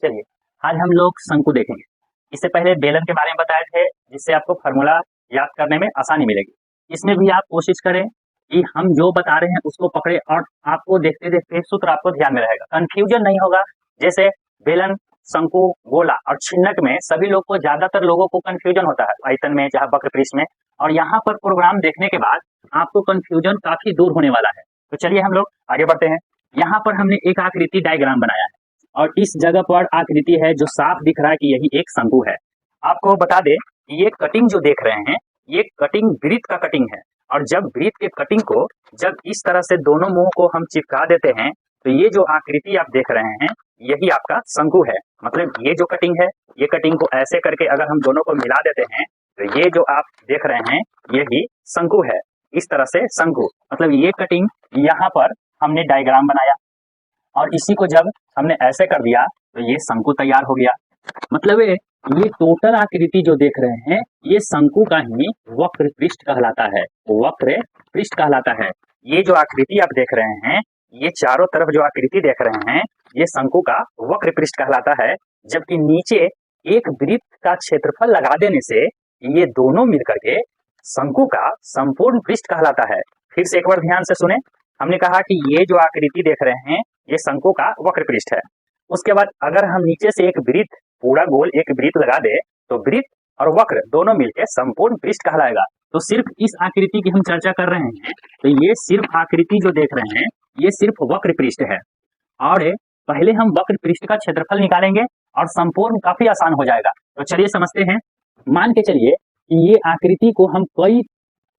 चलिए, आज हम लोग शंकु देखेंगे। इससे पहले बेलन के बारे में बताए थे, जिससे आपको फार्मूला याद करने में आसानी मिलेगी। इसमें भी आप कोशिश करें कि हम जो बता रहे हैं उसको पकड़े और आपको देखते देखते सूत्र आपको ध्यान में रहेगा, कंफ्यूजन नहीं होगा। जैसे बेलन, शंकु, गोला और छिन्नक में सभी लोग को, ज्यादातर लोगों को कंफ्यूजन होता है, आयतन में चाहे वक्र पृष्ठ में। और यहाँ पर प्रोग्राम देखने के बाद आपको कंफ्यूजन काफी दूर होने वाला है। तो चलिए हम लोग आगे बढ़ते हैं। यहाँ पर हमने एक आकृति डायग्राम बनाया है और इस जगह पर आकृति है जो साफ दिख रहा है कि यही एक शंकु है। आपको बता दें ये कटिंग जो देख रहे हैं, ये कटिंग वृत्त का कटिंग है। और जब वृत्त के कटिंग को जब इस तरह से दोनों मुंह को हम चिपका देते हैं तो ये जो आकृति आप देख रहे हैं यही आपका शंकु है। मतलब ये जो कटिंग है, ये कटिंग को ऐसे करके अगर हम दोनों को मिला देते हैं तो ये जो आप देख रहे हैं यही शंकु है। इस तरह से शंकु, मतलब ये कटिंग यहाँ पर हमने डायग्राम बनाया और इसी को जब हमने ऐसे कर दिया तो ये शंकु तैयार हो गया। मतलब ये टोटल आकृति जो देख रहे हैं ये शंकु का ही वक्र पृष्ठ कहलाता है, वक्र पृष्ठ कहलाता है। ये जो आकृति आप देख रहे हैं, ये चारों तरफ जो आकृति देख रहे हैं ये शंकु का वक्र पृष्ठ कहलाता है। जबकि नीचे एक वृत्त का क्षेत्रफल लगा देने से ये दोनों मिलकर के शंकु का संपूर्ण पृष्ठ कहलाता है। फिर से एक बार ध्यान से सुने, हमने कहा कि ये जो आकृति देख रहे हैं ये शंकु का वक्र पृष्ठ है। उसके बाद अगर हम नीचे से एक वृत्त, पूरा गोल एक वृत्त लगा दे तो वृत्त और वक्र दोनों मिलकर संपूर्ण पृष्ठ कहलाएगा। तो सिर्फ इस आकृति की हम चर्चा कर रहे हैं तो ये सिर्फ आकृति जो देख रहे हैं ये सिर्फ वक्र पृष्ठ है। और पहले हम वक्र पृष्ठ का क्षेत्रफल निकालेंगे और संपूर्ण काफी आसान हो जाएगा। तो चलिए समझते हैं। मान के चलिए कि ये आकृति को हम कई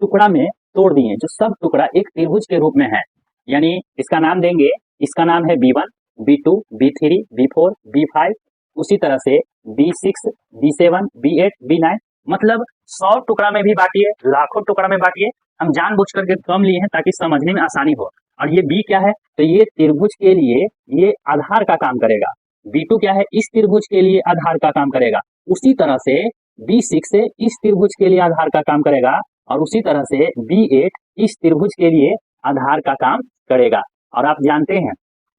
टुकड़ा में तोड़ दिए, जो सब टुकड़ा एक त्रिभुज के रूप में है। यानी इसका नाम देंगे, इसका नाम है B1, B2, B3, B4, B5, उसी तरह से B6, B7, B8, B9। मतलब 100 टुकड़ा में भी बांटिए, लाखों टुकड़ा में बांटिए। हम जानबूझ करके कम लिए हैं ताकि समझने में आसानी हो। और ये B क्या है, तो ये त्रिभुज के लिए ये आधार का काम करेगा। B2 क्या है, इस त्रिभुज के लिए आधार का काम करेगा। उसी तरह से B6 से इस त्रिभुज के लिए आधार का काम करेगा और उसी तरह से B8 इस त्रिभुज के लिए आधार का काम करेगा। और आप जानते हैं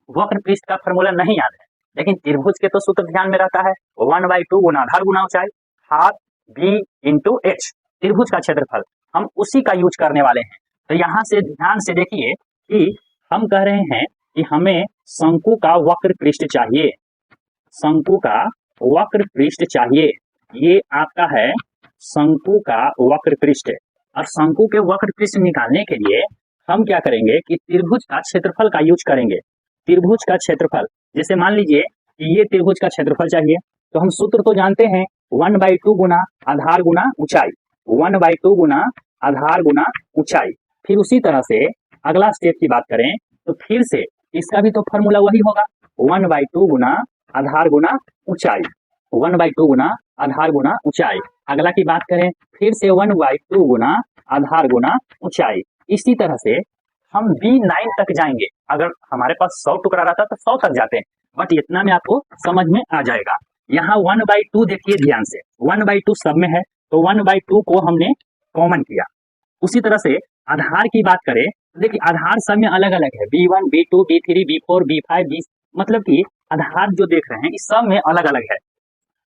वक्र पृष्ठ का फॉर्मूला नहीं याद है, लेकिन त्रिभुज के तो सूत्र ध्यान में रहता है, 1/2 गुना आधार गुना ऊंचाई, हाफ B इंटू H, त्रिभुज का क्षेत्रफल। हम उसी का यूज करने वाले हैं। तो यहाँ से ध्यान से देखिए कि हम कह रहे हैं कि हमें शंकु का वक्र पृष्ठ चाहिए, शंकु का वक्र पृष्ठ चाहिए। ये आपका है शंकु का वक्र पृष्ठ। और शंकु के वक्र पृष्ठ निकालने के लिए हम क्या करेंगे कि त्रिभुज का क्षेत्रफल का यूज करेंगे। त्रिभुज का क्षेत्रफल, जैसे मान लीजिए कि ये त्रिभुज का क्षेत्रफल चाहिए तो हम सूत्र तो जानते हैं, 1/2 गुना आधार गुना ऊंचाई, 1/2 गुना आधार गुना ऊंचाई। फिर उसी तरह से अगला स्टेप की बात करें तो फिर से इसका भी तो फॉर्मूला वही होगा, 1/2 गुना आधार गुना ऊंचाई, 1/2 गुना आधार गुना ऊंचाई। अगला की बात करें फिर से 1/2 गुना आधार गुना ऊंचाई। इसी तरह से हम B9 तक जाएंगे। अगर हमारे पास 100 टुकड़ा रहता तो 100 तक जाते हैं, बट इतना में आपको समझ में आ जाएगा। यहाँ 1/2 देखिए ध्यान से, 1/2 सब में है तो 1/2 को हमने कॉमन किया। उसी तरह से आधार की बात करें तो देखिए आधार सब में अलग अलग है, B1, B2, B3, B4, B5, B, मतलब कि आधार जो देख रहे हैं इस सब में अलग अलग है।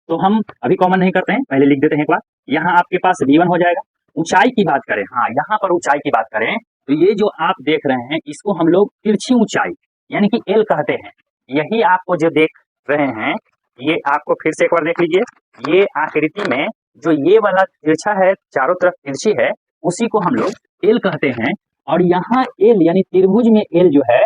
तो हम अभी कॉमन नहीं करते हैं, पहले लिख देते हैं एक बार। यहाँ आपके पास B1 हो जाएगा। ऊंचाई की बात करें, हाँ यहाँ पर ऊंचाई की बात करें तो ये जो आप देख रहे हैं इसको हम लोग तिरछी ऊंचाई यानी कि L कहते हैं। यही आपको जो देख रहे हैं ये आपको फिर से एक बार देख लीजिए, ये आकृति में जो ये वाला तिरछा है, चारों तरफ तिरछी है, उसी को हम लोग L कहते हैं। और यहाँ L यानी त्रिभुज में L जो है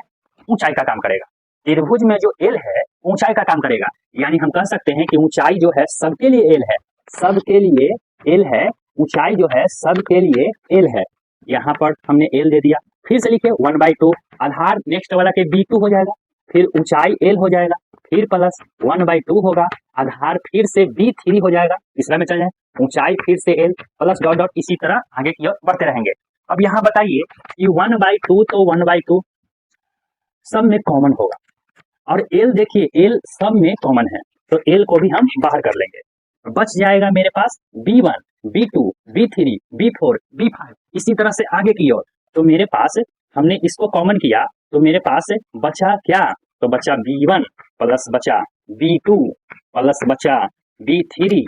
ऊंचाई का काम करेगा। त्रिभुज में जो L है ऊंचाई का काम करेगा। यानी हम कह सकते हैं कि ऊंचाई जो है सबके लिए L है, सबके लिए L है, ऊंचाई जो है सबके लिए L है। यहाँ पर हमने L दे दिया। फिर से लिखिए 1/2 आधार, नेक्स्ट वाला के B2 हो जाएगा, फिर ऊंचाई L हो जाएगा, फिर प्लस 1/2 होगा, आधार फिर से B3 हो जाएगा, तीसरा में चल जाए, ऊंचाई फिर से L प्लस डॉट डॉट, इसी तरह आगे की ओर बढ़ते रहेंगे। अब यहाँ बताइए कि 1/2 तो 1/2 सब में कॉमन होगा और L देखिए L सब में कॉमन है तो L को भी हम बाहर कर लेंगे। बच जाएगा मेरे पास B1, B2, B3, B4, B5, इसी तरह से आगे की ओर। तो मेरे पास हमने इसको कॉमन किया तो मेरे पास बचा क्या, तो बचा B1 प्लस बचा B2 प्लस बचा B3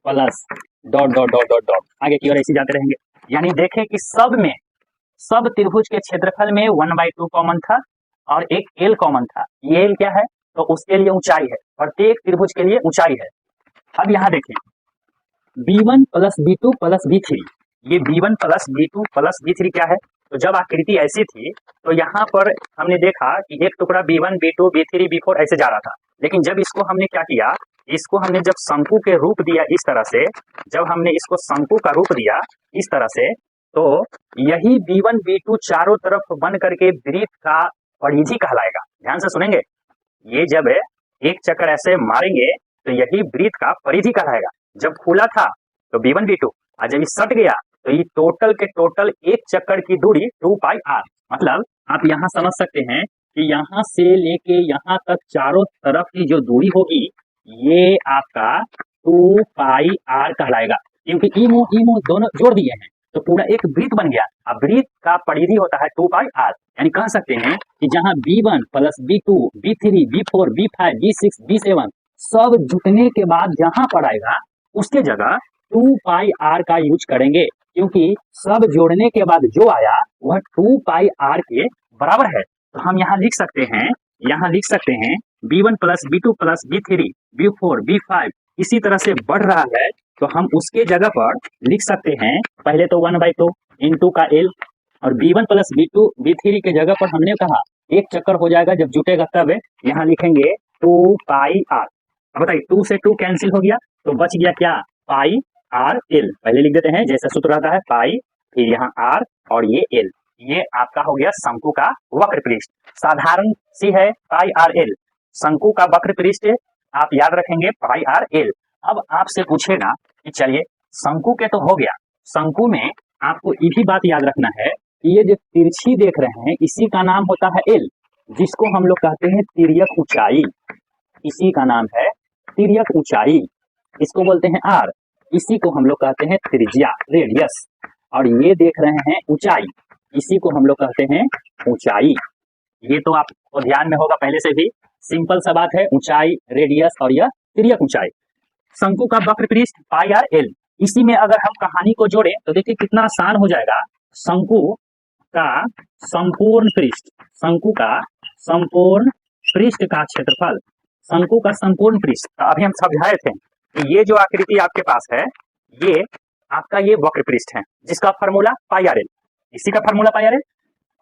plus dot dot dot dot dot आगे की ओर ऐसे जाते रहेंगे। यानी देखें कि सब त्रिभुज के क्षेत्रफल में 1/2 कॉमन था और एक एल कॉमन था। ये एल क्या है? तो उसके लिए ऊंचाई है, प्रत्येक त्रिभुज के लिए ऊंचाई है। अब यहाँ देखें B1 plus B2 plus B3, ये B1 plus B2 plus B3 क्या है? तो जब आकृति ऐसी थी तो यहाँ पर हमने देखा कि एक टुकड़ा B1 B2 B3 B4 ऐसे जा रहा था, लेकिन जब इसको हमने क्या किया, इसको हमने जब शंकु के रूप दिया इस तरह से, जब हमने इसको शंकु का रूप दिया इस तरह से, तो यही B1 B2 चारों तरफ बन करके वृत्त का परिधि कहलाएगा। ध्यान से सुनेंगे, ये जब एक चक्कर ऐसे मारेंगे तो यही वृत्त का परिधि कहलाएगा। जब खुला था तो B1 B2, और जब ये सट गया तो ये टोटल के टोटल एक चक्कर की दूरी 2πr। मतलब आप यहाँ समझ सकते हैं कि यहाँ से लेके यहाँ तक चारों तरफ की जो दूरी होगी ये आपका 2πr कहलाएगा, क्योंकि इमो दोनों जोड़ दिए हैं तो पूरा एक वृत्त बन गया। अब वृत्त का परिधि होता है 2πr, यानी कह सकते हैं कि जहाँ B1 plus B2 B3 B4 B5 B6 B7 सब जुटने के बाद जहां पर आएगा उसके जगह 2πr का यूज करेंगे, क्योंकि सब जोड़ने के बाद जो आया वह 2πr के बराबर है। तो हम यहाँ लिख सकते हैं B1 plus B2 plus B3 B4 B5 इसी तरह से बढ़ रहा है, तो हम उसके जगह पर लिख सकते हैं पहले तो 1/2 इंटू का L, और B1 प्लस B2 B3 के जगह पर हमने कहा एक चक्कर हो जाएगा जब जुटेगा तब यहाँ लिखेंगे 2πr। अब बताइए 2 से 2 कैंसिल हो गया तो बच गया क्या? πr/l। पहले लिख देते हैं जैसा सूत्र रहता है पाई, फिर यहाँ r और ये l। ये आपका हो गया शंकु का वक्र पृष्ठ, साधारण सी है πr/l। शंकु का वक्र पृष्ठ आप याद रखेंगे πr/l। अब आपसे पूछेगा कि चलिए शंकु के तो हो गया, शंकु में आपको ये भी बात याद रखना है कि ये जो तिरछी देख रहे हैं इसी का नाम होता है l, जिसको हम लोग कहते हैं तिर्यक ऊंचाई। इसी का नाम है तिर्यक ऊंचाई, इसको बोलते हैं r, इसी को हम लोग कहते हैं त्रिज्या रेडियस, और ये देख रहे हैं ऊंचाई, इसी को हम लोग कहते हैं ऊंचाई। ये तो आपको ध्यान में होगा पहले से भी, सिंपल सा बात है, ऊंचाई रेडियस और यह तिर्यक ऊंचाई। शंकु का वक्र पृष्ठ πr/l, इसी में अगर हम कहानी को जोड़े तो देखिए कितना आसान हो जाएगा। शंकु का संपूर्ण पृष्ठ, शंकु का संपूर्ण पृष्ठ का क्षेत्रफल, शंकु का संपूर्ण पृष्ठ अभी हम समझाए थे कि ये जो आकृति आपके पास है ये आपका ये वक्र पृष्ठ है जिसका फार्मूला πr/l, इसी का फार्मूला πr/l,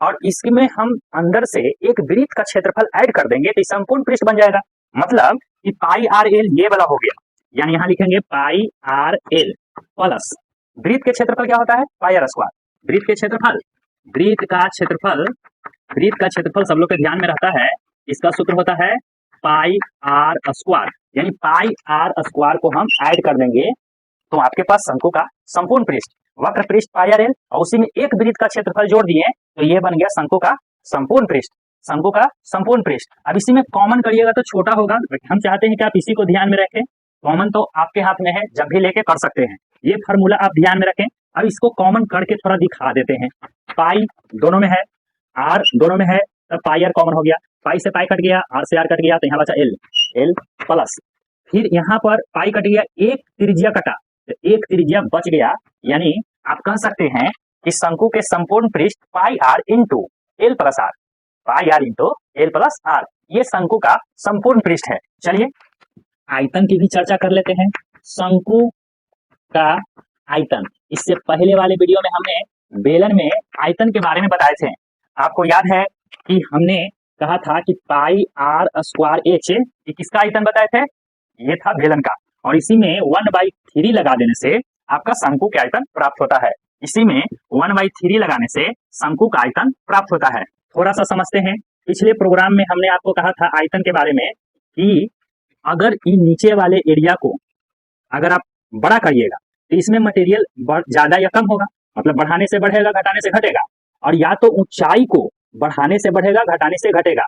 और इसमें हम अंदर से एक वृत्त का क्षेत्रफल ऐड कर देंगे तो संपूर्ण पृष्ठ बन जाएगा। मतलब कि πr/l ये वाला हो गया, यानी यहाँ लिखेंगे πr/l प्लस वृत्त के क्षेत्रफल क्या होता है πr²। वृत्त के क्षेत्रफल, वृत्त का क्षेत्रफल सब लोग के ध्यान में रहता है, इसका सूत्र होता है πr², यानी πr² को हम ऐड कर देंगे तो आपके पास शंकु का संपूर्ण पृष्ठ, वक्र पृष्ठ πr/l, और उसी में एक वृत्त का क्षेत्रफल जोड़ दिए तो ये बन गया शंकु का संपूर्ण पृष्ठ, शंकु का संपूर्ण पृष्ठ। अब इसी में कॉमन करिएगा तो छोटा होगा, हम चाहते हैं कि आप इसी को ध्यान में रखें। कॉमन तो आपके हाथ में है, जब भी लेके कर सकते हैं, ये फार्मूला आप ध्यान में रखें। अब इसको कॉमन करके थोड़ा दिखा देते हैं। पाई दोनों में है, आर दोनों में है, तब पाई आर कॉमन हो गया, पाई से पाई कट गया, आर से आर कट गया, तो यहाँ बचा एल प्लस, फिर यहाँ पर पाई कट गया, एक त्रिज्या कटा तो एक त्रिज्या बच गया, यानी आप कह सकते हैं कि शंकु के संपूर्ण पृष्ठ pi r into l plus r, pi r into l plus r, ये शंकु का संपूर्ण पृष्ठ है। चलिए आयतन की भी चर्चा कर लेते हैं। शंकु का आयतन, इससे पहले वाले वीडियो में हमने बेलन में आयतन के बारे में बताए थे। आपको याद है कि हमने कहा था कि पाई आर स्क्वायर एच, ये किसका आयतन बताए थे? ये था बेलन का, और इसी में 1/3 लगा देने से आपका शंकु का आयतन प्राप्त होता है। इसी में 1/3 लगाने से शंकु का आयतन प्राप्त होता है। थोड़ा सा समझते हैं। पिछले प्रोग्राम में हमने आपको कहा था आयतन के बारे में कि अगर इन नीचे वाले एरिया को अगर आप बड़ा करिएगा तो इसमें मटेरियल ज्यादा या कम होगा, मतलब बढ़ाने से बढ़ेगा, घटाने से घटेगा, और या तो ऊंचाई को बढ़ाने से बढ़ेगा, घटाने से घटेगा।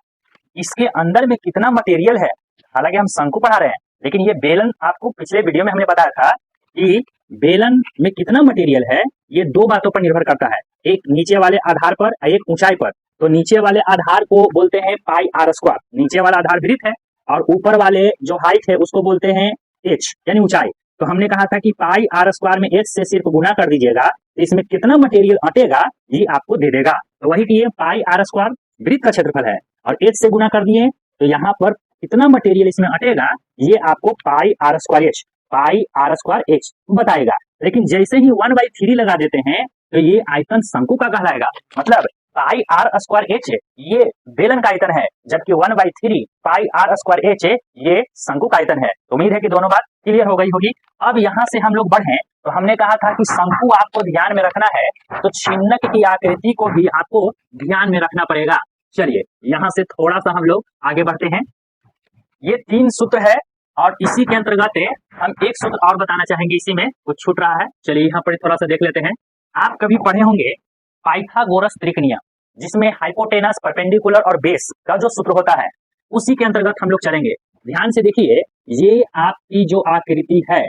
इसके अंदर में कितना मटेरियल है, हालांकि हम शंकु पढ़ा रहे हैं, लेकिन ये बेलन आपको पिछले वीडियो में हमने बताया था कि बेलन में कितना मटेरियल है, ये दो बातों पर निर्भर करता है, एक नीचे वाले आधार पर, एक ऊंचाई पर। तो नीचे वाले आधार को बोलते हैं पाई आर स्क्वायर, नीचे वाला आधार वृत्त है, और ऊपर वाले जो हाइट है उसको बोलते हैं h यानी ऊंचाई। तो हमने कहा था कि पाई आर स्क्वायर में h से सिर्फ गुना कर दीजिएगा, तो इसमें कितना मटेरियल अटेगा ये आपको दे देगा। तो वही कि ये पाई आर स्क्वायर वृत्त का क्षेत्रफल है और h से गुना कर दिए, तो यहाँ पर कितना मटेरियल इसमें अटेगा ये आपको पाई आर स्क्वायर एच बताएगा। लेकिन जैसे ही 1/3 लगा देते हैं तो ये आयतन शंकु का कहलाएगा। मतलब पाई आर स्क्वायर एच ये बेलन का आयतन है, जबकि 1/3 पाई आर स्क्वायर एच ये शंकु का आयतन है। उम्मीद है कि दोनों बात क्लियर हो गई होगी। अब यहाँ से हम लोग बढ़े तो हमने कहा था कि शंकु आपको ध्यान में रखना है, तो छिन्नक की आकृति को भी आपको ध्यान में रखना पड़ेगा। चलिए यहाँ से थोड़ा सा हम लोग आगे बढ़ते हैं। ये 3 सूत्र है और इसी के अंतर्गत हम एक सूत्र और बताना चाहेंगे, इसी में कुछ छूट रहा है। चलिए यहाँ पर थोड़ा सा देख लेते हैं। आप कभी पढ़े होंगे पाइथागोरस त्रिक नियम, जिसमें हाइपोटेनस, परपेंडिकुलर और बेस का जो सूत्र होता है उसी के अंतर्गत हम लोग चलेंगे। ध्यान से देखिए, ये आपकी जो आकृति है,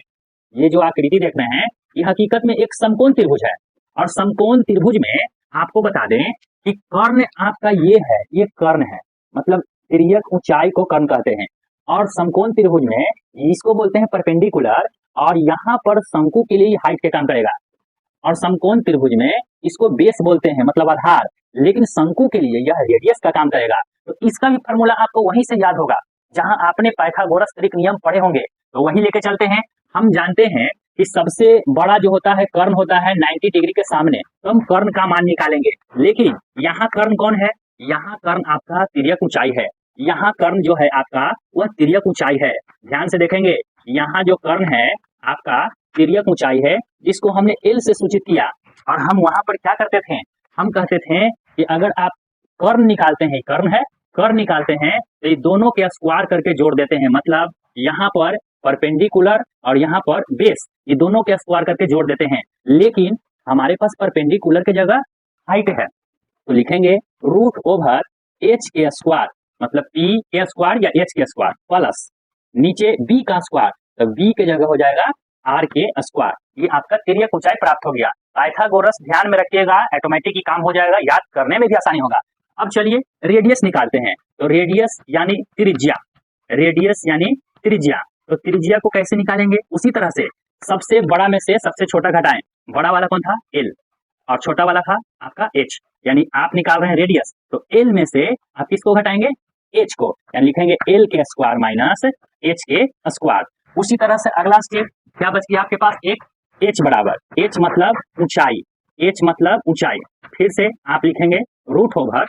ये जो आकृति देख रहे हैं, ये हकीकत में एक समकोण त्रिभुज है। और समकोण त्रिभुज में आपको बता दें कि कर्ण आपका ये है, ये कर्ण है, मतलब तिर्यक ऊंचाई को कर्ण कहते हैं। और समकोण त्रिभुज में इसको बोलते हैं परपेंडिकुलर, और यहाँ पर शंकु के लिए हाइट के काम करेगा। और समकोण त्रिभुज में इसको बेस बोलते हैं, मतलब आधार, लेकिन शंकु के लिए यह रेडियस का काम करेगा। तो इसका भी फॉर्मूला आपको वहीं से याद होगा जहां आपने पाइथागोरस त्रिक नियम पढ़े होंगे, तो वही लेके चलते हैं। हम जानते हैं कि सबसे बड़ा जो होता है कर्ण होता है 90 डिग्री के सामने, तो हम कर्ण का मान निकालेंगे। लेकिन यहाँ कर्ण कौन है? यहाँ कर्ण आपका तिर्यक ऊंचाई है। यहाँ कर्ण जो है आपका वह तिर्यक ऊंचाई है। ध्यान से देखेंगे, यहाँ जो कर्ण है आपका तिर्यक ऊंचाई है, जिसको हमने एल से सूचित किया। और हम वहां पर क्या करते थे, हम कहते थे कि अगर आप कर्ण निकालते हैं, कर्ण है, कर्ण निकालते हैं तो ये दोनों के स्क्वायर करके जोड़ देते हैं। मतलब यहाँ पर परपेंडिकुलर और यहाँ पर बेस, ये दोनों के स्क्वायर करके जोड़ देते हैं। लेकिन हमारे पास परपेंडिकुलर की जगह हाइट है, तो लिखेंगे रूट ओवर एच के स्क्वायर, मतलब पी के स्क्वायर या एच के स्क्वायर प्लस नीचे बी का स्क्वायर, तो बी के जगह हो जाएगा आर के स्क्वायर। ये आपका तिर्यक ऊंचाई प्राप्त हो गया। पाइथागोरस ध्यान में रखिएगा, ऑटोमेटिक ही काम हो जाएगा, याद करने में भी आसानी होगा। अब चलिए रेडियस निकालते हैं। तो रेडियस यानी त्रिज्या, रेडियस यानी त्रिज्या, तो त्रिज्या को कैसे निकालेंगे? उसी तरह से सबसे बड़ा में से सबसे छोटा घटाएं। बड़ा वाला कौन था? एल, और छोटा वाला था आपका एच। यानी आप निकाल रहे हैं रेडियस, तो एल में से आप किसको घटाएंगे? एच को, यानी लिखेंगे एल के स्क्वायर माइनस एच के स्क्वायर। उसी तरह से अगला स्टेप क्या बच गया आपके पास? एक एच बराबर, एच मतलब ऊंचाई, एच मतलब ऊंचाई। फिर से आप लिखेंगे रूट ओवर,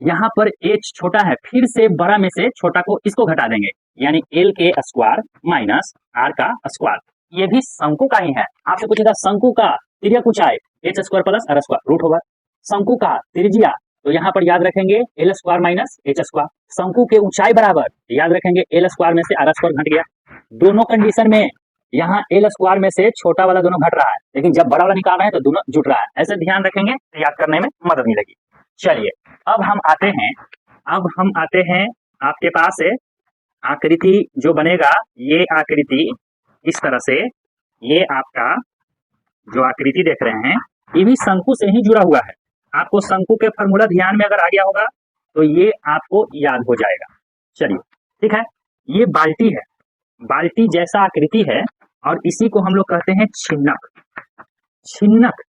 यहाँ पर एच छोटा है, फिर से बड़ा में से छोटा को इसको घटा देंगे, यानी एल के स्क्वायर माइनस आर का स्क्वायर। ये भी शंकु का ही है। आपसे पूछेगा शंकु का तिर्यक ऊंचाई, H square plus R square root over. शंकु का त्रिज्या, तो यहाँ पर याद रखेंगे L square minus H square. शंकु के ऊंचाई बराबर याद रखेंगे एल स्क्वायर में से आर स्क्वायर घट गया। दोनों कंडीशन में यहाँ एल स्क्वायर में से छोटा वाला दोनों घट रहा है, लेकिन जब बड़ा वाला निकाल रहे हैं तो दोनों जुट रहा है। ऐसे ध्यान रखेंगे तो याद करने में मदद मिलेगी। चलिए अब हम आते हैं आपके पास आकृति जो बनेगा, ये आकृति इस तरह से, ये आपका जो आकृति देख रहे हैं ये भी शंकु से ही जुड़ा हुआ है। आपको शंकु के फॉर्मूला ध्यान में अगर आ गया होगा तो ये आपको याद हो जाएगा। चलिए ठीक है, ये बाल्टी है, बाल्टी जैसा आकृति है, और इसी को हम लोग कहते हैं छिन्नक। छिन्नक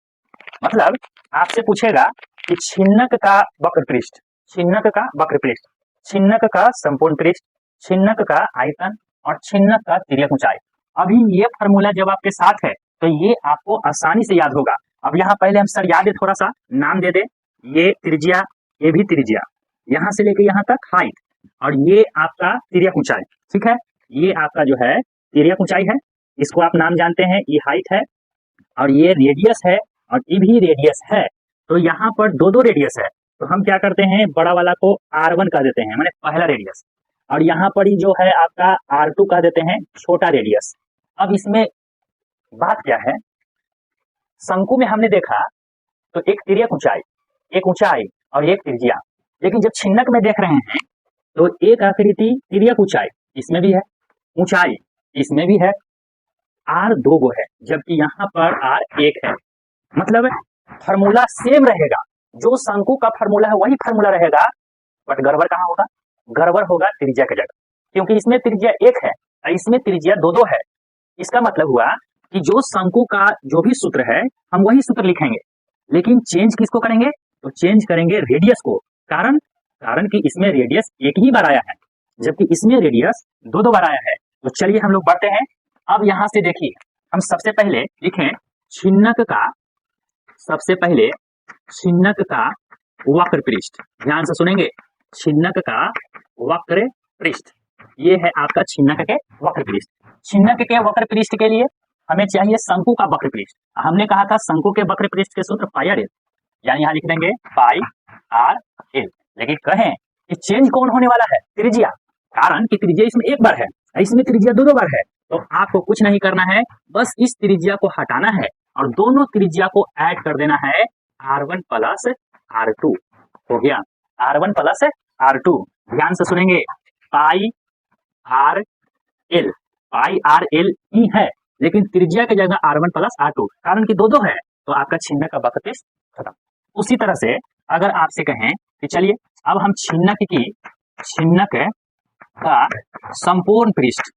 मतलब आपसे पूछेगा कि छिन्नक का वक्र पृष्ठ, छिन्नक का वक्र पृष्ठ, छिन्नक का संपूर्ण पृष्ठ, छिन्नक का आयतन और छिन्नक का तिर्यक ऊंचाई। अभी ये फॉर्मूला जब आपके साथ है तो ये आपको आसानी से याद होगा। अब यहाँ पहले हम सर याद है, थोड़ा सा नाम दे दे। ये त्रिज्या, ये भी त्रिज्या, यहाँ से लेके यहाँ तक हाइट, और ये आपका तिर्यक ऊंचाई। ठीक है, ये आपका जो है तिर्यक ऊंचाई है, इसको आप नाम जानते हैं, ये हाइट है, और ये रेडियस है, और ये भी रेडियस है। तो यहाँ पर दो दो रेडियस है, तो हम क्या करते हैं, बड़ा वाला को R1 कह देते हैं, माने पहला रेडियस, और यहाँ पर ही जो है आपका R2 कह देते हैं, छोटा रेडियस। अब इसमें बात क्या है, शंकु में हमने देखा तो एक तिर्यक ऊंचाई, एक ऊंचाई और एक त्रिज्या, लेकिन जब छिन्नक में देख रहे हैं तो एक आकृति तिर्यक ऊंचाई इसमें भी है, ऊंचाई इसमें भी है, R 2 गो है, जबकि यहाँ पर R 1 है। मतलब फॉर्मूला सेम रहेगा, जो शंकु का फॉर्मूला है वही फॉर्मूला रहेगा, बट गड़बड़ कहाँ होगा, गड़बड़ होगा त्रिज्या की जगह, क्योंकि इसमें त्रिज्या 1 है और इसमें त्रिज्या 2 है। इसका मतलब हुआ कि जो शंकु का जो भी सूत्र है हम वही सूत्र लिखेंगे, लेकिन चेंज किसको करेंगे? तो चेंज करेंगे रेडियस को। कारण कारण कि इसमें रेडियस एक ही बार आया है, जबकि इसमें रेडियस 2 बार आया है। तो चलिए हम लोग बढ़ते हैं। अब यहां से देखिए, हम सबसे पहले लिखें छिन्नक का, सबसे पहले छिन्नक का वक्र पृष्ठ। ध्यान से सुनेंगे, छिन्नक का वक्र पृष्ठ, ये है आपका छिन्नक के वक्र पृष्ठ। छिन्नक के वक्र पृष्ठ के लिए हमें चाहिए शंकु का वक्र पृष्ठ। हमने कहा था शंकु के वक्र पृष्ठ के सूत्र पाई आर एल, यानी यहां लिख देंगे पाई आर एल। लेकिन कहें कि चेंज कौन होने वाला है? त्रिज्या। कारण कि त्रिज्या इसमें 1 बार है, इसमें त्रिज्या 2 बार है। तो आपको कुछ नहीं करना है, बस इस त्रिज्या को हटाना है और दोनों त्रिज्या को ऐड कर देना है R1 प्लस R2। हो गया R1 प्लस R2। ध्यान से सुनेंगे, पाई आर एल, पाई आर एल ही है, लेकिन त्रिज्या की जगह R1 प्लस R2, कारण कि 2 है। तो आपका छिन्नक का वक्र पृष्ठ खत्म। उसी तरह से अगर आपसे कहें कि चलिए अब हम छिन्नक का संपूर्ण पृष्ठ,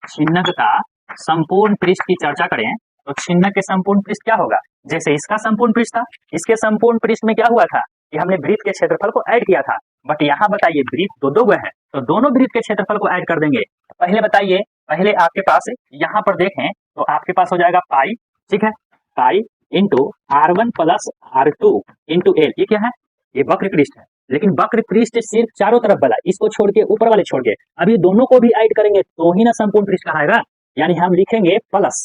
छिन्नक का संपूर्ण पृष्ठ की चर्चा करें, तो छिन्नक के संपूर्ण पृष्ठ क्या होगा? जैसे इसका संपूर्ण पृष्ठ था, इसके संपूर्ण पृष्ठ में क्या हुआ था कि हमने वृत्त के क्षेत्रफल को ऐड किया था। बट यहाँ बताइए वृत्त 2 है, तो दोनों वृत्त के क्षेत्रफल को ऐड कर देंगे। पहले बताइए, पहले आपके पास यहाँ पर देखें तो आपके पास हो जाएगा पाई, ठीक है, pi into R1 plus R2 into L. ये क्या है? ये वक्र पृष्ठ है, लेकिन वक्र पृष्ठ सिर्फ चारों तरफ वाला, इसको छोड़ के ऊपर वाले छोड़ के, अब ये दोनों को भी ऐड करेंगे तो ही ना संपूर्ण पृष्ठ कहलाएगा। यानी हम लिखेंगे प्लस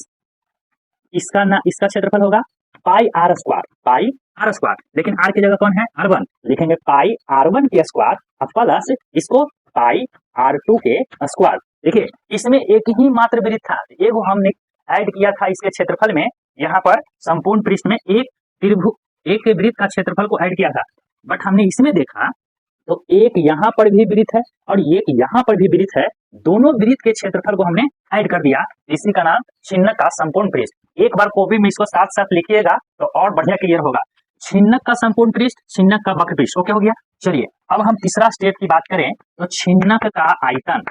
इसका क्षेत्रफल होगा pi r square, pi r square, लेकिन आर की जगह कौन है? R1, लिखेंगे पाई R1 के स्क्वायर प्लस इसको पाई R2 के स्क्वायर। देखिए इसमें एक ही मात्र वृत्त था, एक हमने ऐड किया था इसके क्षेत्रफल में, यहाँ पर संपूर्ण पृष्ठ में एक वृत्त का क्षेत्रफल को ऐड किया था। बट हमने इसमें देखा तो एक यहाँ पर भी वृत्त है और एक यहाँ पर भी वृत्त है, दोनों वृत्त के क्षेत्रफल को हमने ऐड कर दिया। इसी का नाम छिन्नक का संपूर्ण पृष्ठ। एक बार कॉपी में इसको साथ साथ लिखिएगा तो और बढ़िया क्लियर होगा। छिन्नक का संपूर्ण पृष्ठ, छिन्नक का वक्र पृष्ठ, ओके हो गया। चलिए अब हम तीसरा स्टेप की बात करें तो छिन्नक का आयतन,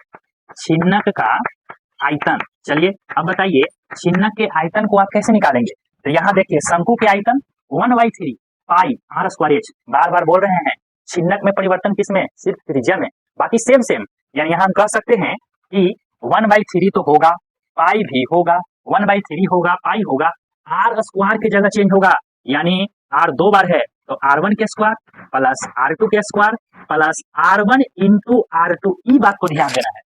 छिन्नक का आयतन। चलिए अब बताइए छिन्नक के आयतन को आप कैसे निकालेंगे? तो यहाँ देखिए शंकु के आयतन 1/3 पाई आर स्क्वायर एच। बार बार बोल रहे हैं, छिन्नक में परिवर्तन किसमें? सिर्फ त्रिज्या में, बाकी सेम। यानी यहाँ हम कह सकते हैं कि 1/3 तो होगा, पाई भी होगा, 1/3 होगा, पाई होगा, आर स्क्वायर की जगह चेंज होगा। यानी आर 2 बार है तो R1 के स्क्वायर प्लस R2 के square plus R1 into R2। ई बात को ध्यान देना है,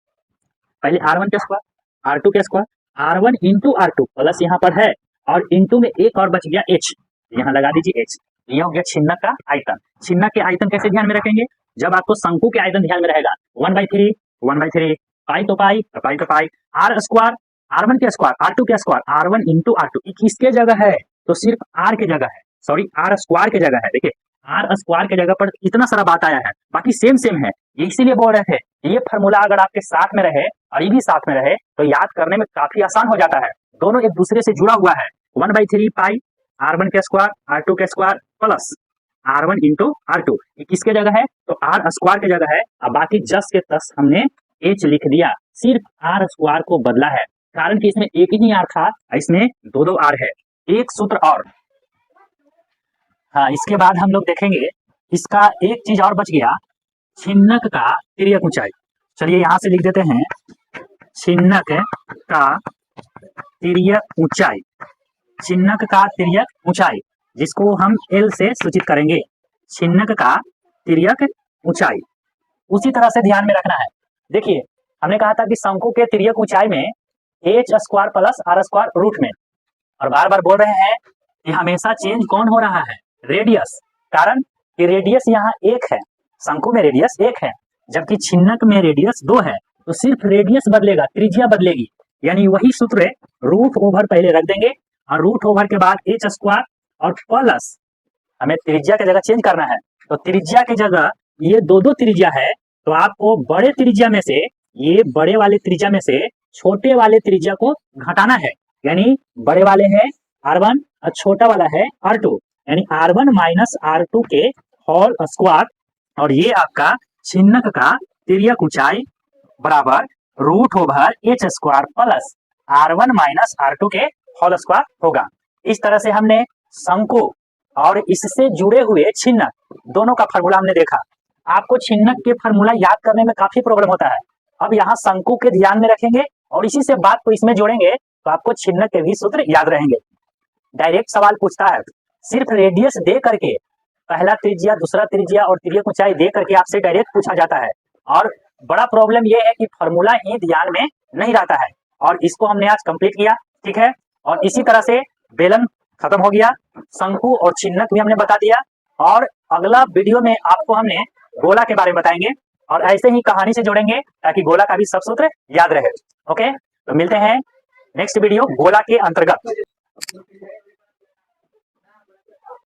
पहले R1 के स्क्वायर, R2 के square, R1 into R2 plus यहाँ पर है और इंटू में एक और बच गया H, यहाँ लगा दीजिए H। ये हो गया छिन्नक का आयतन। छिन्नक के आयतन कैसे ध्यान में रखेंगे? जब आपको शंकु के आयतन ध्यान में रहेगा 1/3, पाई तो पाई, पाई तो पाई, आर स्क्वायर, R1 के स्क्वायर, R2 के स्क्वायर, R1 इंटू R2। किसके जगह है? तो सिर्फ R के जगह है, सॉरी आर स्क्वायर के जगह है। देखिए आर स्क्वायर के जगह पर इतना सारा बात आया है, बाकी सेम है। ये इसीलिए बोल रहे थे ये फार्मूला अगर आपके साथ में रहे और ये भी साथ में रहे तो याद करने में काफी आसान हो जाता है। दोनों एक दूसरे से जुड़ा हुआ है। 1/3 पाई R1 के स्क्वायर, R2 के square plus R1 into R2। ये किसके जगह है? तो आर स्क्वायर के जगह है। अब बाकी जस के तस हमने H लिख दिया, सिर्फ आर स्क्वायर को बदला है, कारण कि इसमें एक ही आर था, इसमें 2 आर है। एक सूत्र और, हाँ इसके बाद हम लोग देखेंगे इसका एक चीज और बच गया, छिन्नक का तिर्यक ऊंचाई। चलिए यहां से लिख देते हैं छिन्नक का तिर्यक ऊंचाई, छिन्नक का तिर्यक ऊंचाई, जिसको हम L से सूचित करेंगे, छिन्नक का तिर्यक ऊंचाई। उसी तरह से ध्यान में रखना है। देखिए हमने कहा था कि शंकु के तिर्यक ऊंचाई में H square plus R square root में, और बार बार बोल रहे हैं कि हमेशा चेंज कौन हो रहा है? रेडियस। कारण कि रेडियस यहाँ 1 है, शंकु में रेडियस 1 है, जबकि छिन्नक में रेडियस 2 है, तो सिर्फ रेडियस बदलेगा, त्रिज्या बदलेगी। यानी वही सूत्र रूट ओवर पहले रख देंगे और रूट ओवर के बाद H स्क्वायर और प्लस हमें त्रिज्या की जगह चेंज करना है, तो त्रिज्या की जगह ये 2 त्रिज्या है, तो आपको बड़े त्रिज्या में से, ये बड़े वाले त्रिज्या में से छोटे वाले त्रिज्या को घटाना है। यानी बड़े वाले है R1 और छोटा वाला है R2, यानी R1 माइनस R2 के होल स्क्वायर, और ये आपका छिन्नक का तिर्यक ऊंचाई बराबर root over H square plus R1 minus R2 के होल स्क्वायर होगा। इस तरह से हमने शंकु और इससे जुड़े हुए छिन्नक दोनों का फार्मूला हमने देखा। आपको छिन्नक के फार्मूला याद करने में काफी प्रॉब्लम होता है। अब यहाँ शंकु के ध्यान में रखेंगे और इसी से बात को इसमें जोड़ेंगे तो आपको छिन्नक के भी सूत्र याद रहेंगे। डायरेक्ट सवाल पूछता है, सिर्फ रेडियस दे करके, पहला त्रिज्या, दूसरा त्रिज्या और तिर्यक ऊंचाई दे करके आपसे डायरेक्ट पूछा जाता है। और बड़ा प्रॉब्लम यह है कि फार्मूला ही ध्यान में नहीं रहता है। और इसको हमने आज कंप्लीट किया, ठीक है। और इसी तरह से बेलन खत्म हो गया, शंकु और छिन्नक भी हमने बता दिया। और अगला वीडियो में आपको हमने गोला के बारे में बताएंगे और ऐसे ही कहानी से जोड़ेंगे ताकि गोला का भी सब सूत्र याद रहे। ओके, तो मिलते हैं नेक्स्ट वीडियो गोला के अंतर्गत।